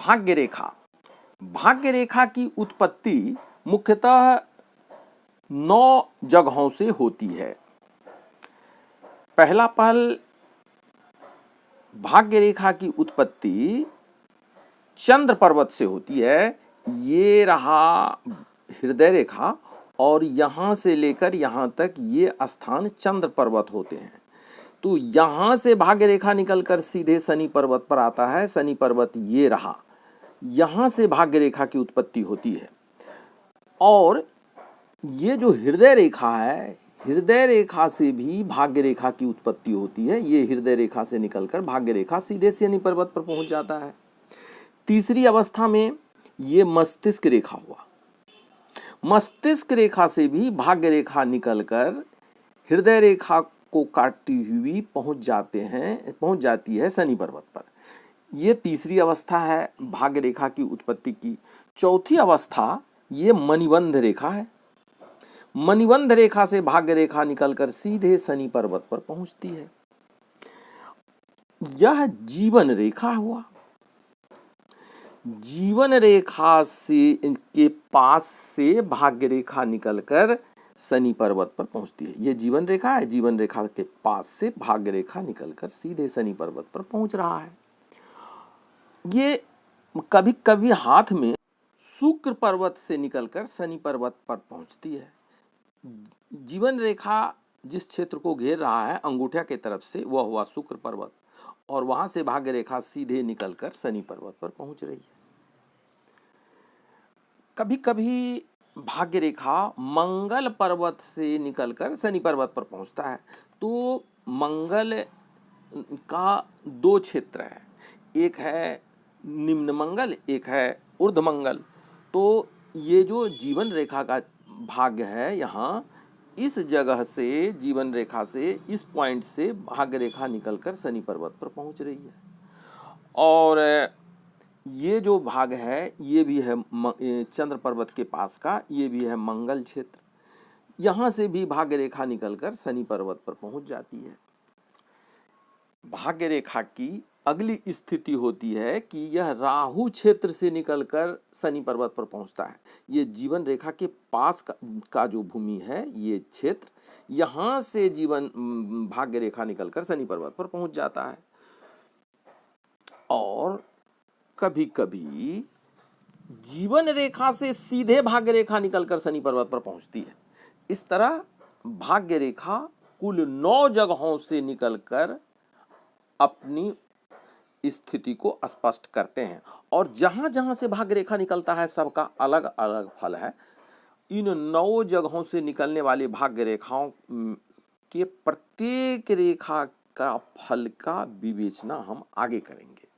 भाग्य रेखा। भाग्य रेखा की उत्पत्ति मुख्यतः 9 जगहों से होती है। पहला पहल भाग्य रेखा की उत्पत्ति चंद्र पर्वत से होती है। ये रहा हृदय रेखा और यहां से लेकर यहां तक ये स्थान चंद्र पर्वत होते हैं। तो यहां से भाग्य रेखा निकलकर सीधे शनि पर्वत पर आता है। शनि पर्वत ये रहा, यहां से भाग्य रेखा की उत्पत्ति होती है। और ये जो हृदय रेखा है, हृदय रेखा से भी भाग्य रेखा की उत्पत्ति होती है। ये हृदय रेखा से निकलकर भाग्य रेखा सीधे शनि पर्वत पर पहुंच जाता है। तीसरी अवस्था में ये मस्तिष्क रेखा हुआ। मस्तिष्क रेखा से भी भाग्य रेखा निकलकर हृदय रेखा को काटती हुई पहुंच जाती है शनि पर्वत पर। यह तीसरी अवस्था है भाग्य रेखा की उत्पत्ति की। चौथी अवस्था ये मणिबंध रेखा है। मणिबंध रेखा से भाग्य रेखा निकलकर सीधे शनि पर्वत पर पहुंचती है। यह जीवन रेखा हुआ। जीवन रेखा से के पास से भाग्य रेखा निकलकर शनि पर्वत पर पहुंचती है। यह जीवन रेखा है। जीवन रेखा के पास से भाग्य रेखा निकलकर सीधे शनि पर्वत पर पहुंच रहा है। ये कभी कभी हाथ में शुक्र पर्वत से निकलकर शनि पर्वत पर पहुंचती है। जीवन रेखा जिस क्षेत्र को घेर रहा है अंगूठा के तरफ से, वह हुआ शुक्र पर्वत, और वहां से भाग्य रेखा सीधे निकलकर शनि पर्वत पर पहुंच रही है। कभी कभी भाग्य रेखा मंगल पर्वत से निकलकर शनि पर्वत पर पहुंचता है। तो मंगल का 2 क्षेत्र है, एक है निम्न मंगल, एक है ऊर्ध मंगल। तो ये जो जीवन रेखा का भाग्य है, यहाँ इस जगह से, जीवन रेखा से, इस पॉइंट से भाग्य रेखा निकलकर शनि पर्वत पर पहुंच रही है। और ये जो भाग है ये भी है चंद्र पर्वत के पास का, ये भी है मंगल क्षेत्र। यहाँ से भी भाग्य रेखा निकलकर शनि पर्वत पर पहुंच जाती है। भाग्य रेखा की अगली स्थिति होती है कि यह राहु क्षेत्र से निकलकर शनि पर्वत पर पहुंचता है। ये जीवन रेखा के पास का जो भूमि है, ये क्षेत्र, यहां से जीवन भाग्य रेखा निकलकर शनि पर्वत पर पहुंच जाता है। और कभी कभी जीवन रेखा से सीधे भाग्य रेखा निकलकर शनि पर्वत पर पहुंचती है। इस तरह भाग्य रेखा कुल 9 जगहों से निकलकर अपनी स्थिति को स्पष्ट करते हैं। और जहां जहां से भाग्य रेखा निकलता है सबका अलग अलग फल है। इन 9 जगहों से निकलने वाली भाग्य रेखाओं के प्रत्येक रेखा का फल का विवेचना हम आगे करेंगे।